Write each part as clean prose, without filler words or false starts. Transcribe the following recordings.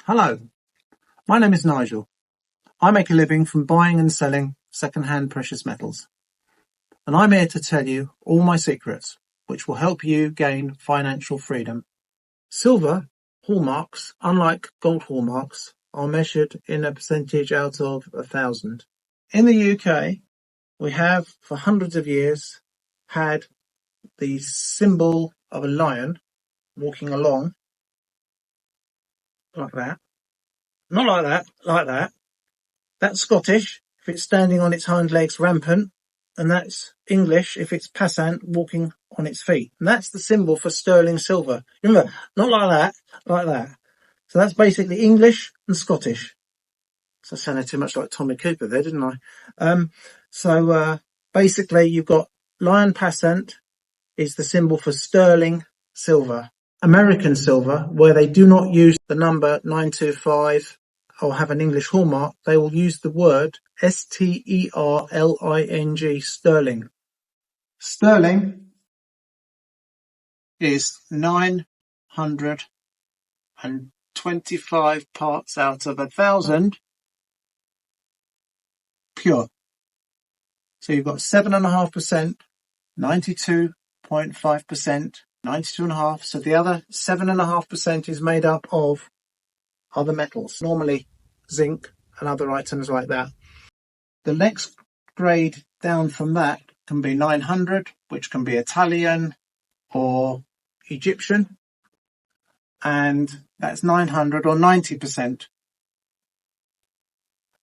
Hello, my name is Nigel. I make a living from buying and selling second-hand precious metals. And I'm here to tell you all my secrets, which will help you gain financial freedom. Silver hallmarks, unlike gold hallmarks, are measured in a percentage out of 1,000. In the UK, we have for hundreds of years had the symbol of a lion walking along like that. Not like that, like that. That's Scottish if it's standing on its hind legs rampant, and that's English if it's passant walking on its feet. And that's the symbol for sterling silver. Remember, not like that, like that. So that's basically English and Scottish. So I sounded too much like Tommy Cooper there, didn't I? Basically you've got lion passant is the symbol for sterling silver. American silver, where they do not use the number 925 or have an English hallmark, they will use the word sterling, sterling. Sterling is 925 parts out of 1,000 pure. So you've got 7.5%, 92.5%, 92.5%. So the other 7.5% is made up of other metals, normally zinc and other items like that. The next grade down from that can be 900, which can be Italian or Egyptian, and that's 900 or 90%.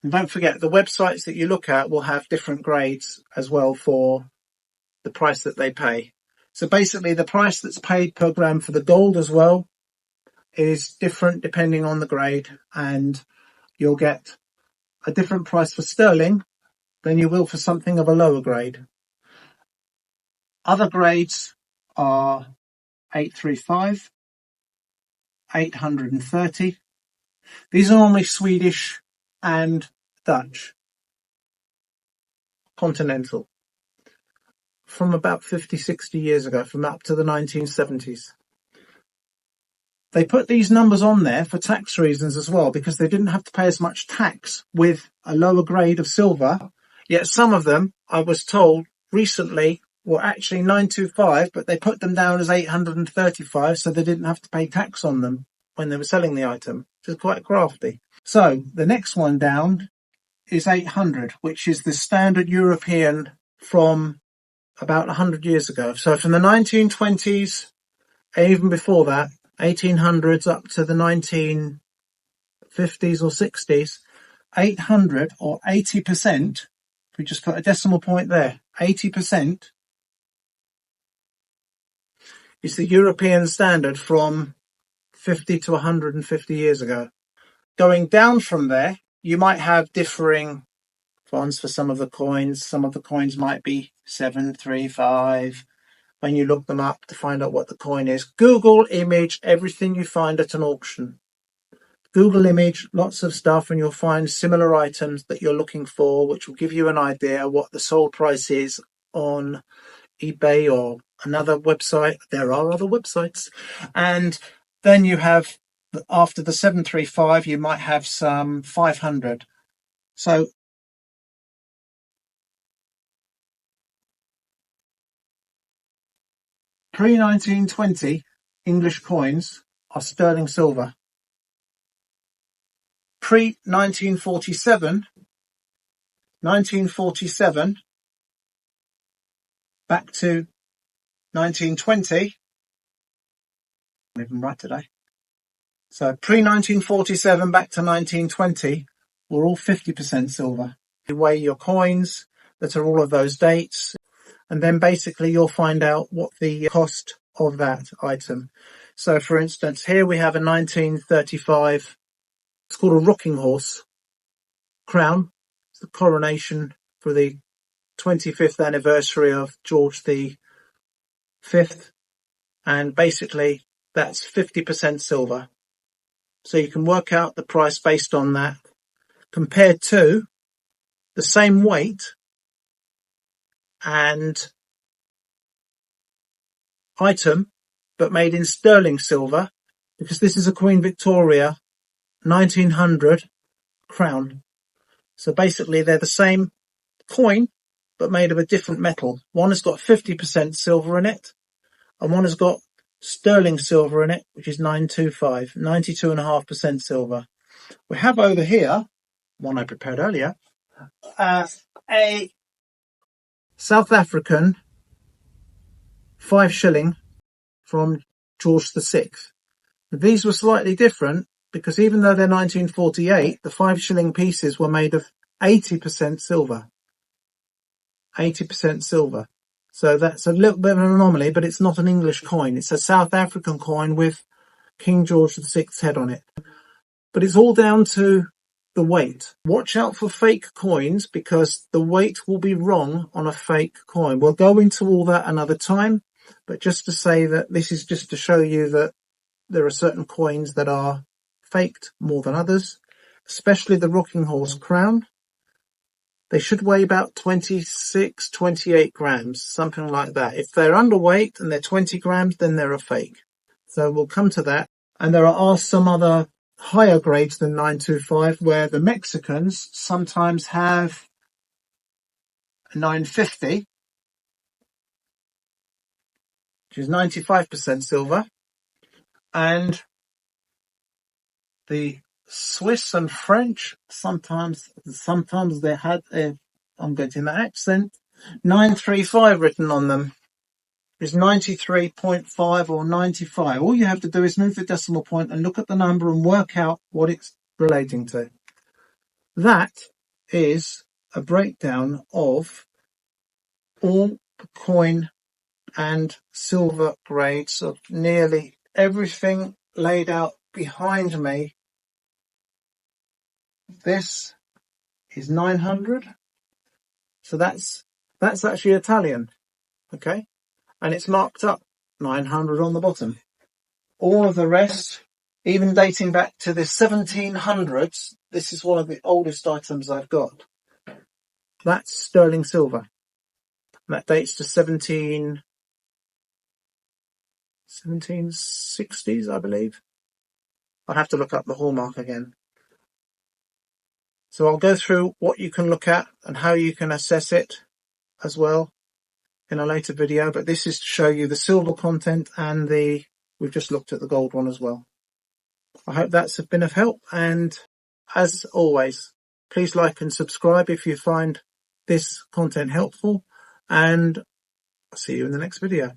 And don't forget, the websites that you look at will have different grades as well for the price that they pay. So basically the price that's paid per gram for the gold as well is different depending on the grade, and you'll get a different price for sterling than you will for something of a lower grade. Other grades are 835, 830. These are normally Swedish and Dutch, continental, from about 50, 60 years ago, from up to the 1970s. They put these numbers on there for tax reasons as well, because they didn't have to pay as much tax with a lower grade of silver. Yet some of them, I was told recently, were actually 925, but they put them down as 835 so they didn't have to pay tax on them when they were selling the item, which is quite crafty. So the next one down is 800, which is the standard European from about 100 years ago. So from the 1920s, and even before that, 1800s up to the 1950s or 60s, 800 or 80%, if we just put a decimal point there, 80% is the European standard from 50 to 150 years ago. Going down from there, you might have differing fonts for some of the coins. Some of the coins might be 735. When you look them up to find out what the coin is, Google image everything you find at an auction. Google image lots of stuff and you'll find similar items that you're looking for, which will give you an idea what the sold price is on eBay or another website. There are other websites. And then you have, after the 735, you might have some 500. So pre-1920 English coins are sterling silver. Pre-1947, 1947, back to 1920, I'm even right today. So pre-1947 back to 1920 were all 50% silver. You weigh your coins that are all of those dates, and then basically you'll find out what the cost of that item. So for instance, here we have a 1935, it's called a rocking horse crown. It's the coronation for the 25th anniversary of George V. And basically that's 50% silver. So you can work out the price based on that, compared to the same weight and item, but made in sterling silver, because this is a Queen Victoria 1900 crown. So basically they're the same coin, but made of a different metal. One has got 50% silver in it, and one has got sterling silver in it, which is 925, 92.5% silver. We have over here, one I prepared earlier, a South African 5 shilling from George VI. These were slightly different because even though they're 1948, the 5 shilling pieces were made of 80% silver. 80% silver. So that's a little bit of an anomaly, but it's not an English coin. It's a South African coin with King George VI's head on it. But it's all down to the weight. Watch out for fake coins because the weight will be wrong on a fake coin. We'll go into all that another time, but just to say that this is just to show you that there are certain coins that are faked more than others, especially the Rocking Horse crown. They should weigh about 26, 28 grams, something like that. If they're underweight and they're 20 grams, then they're a fake. So we'll come to that. And there are some other higher grades than 925 where the Mexicans sometimes have 950, which is 95% silver. And the Swiss and French, sometimes they had I'm getting that accent, 935 written on them. Is 93.5 or 95. All you have to do is move the decimal point and look at the number and work out what it's relating to. That is a breakdown of all the coin and silver grades of nearly everything laid out behind me. This is 900. So that's actually Italian. Okay. And it's marked up 900 on the bottom. All of the rest, even dating back to the 1700s, this is one of the oldest items I've got. That's sterling silver. That dates to 1760s, I believe. I'll have to look up the hallmark again. So I'll go through what you can look at and how you can assess it as well in a later video, but this is to show you the silver content and we've just looked at the gold one as well. I hope that's been of help, and as always, please like and subscribe if you find this content helpful, and I'll see you in the next video.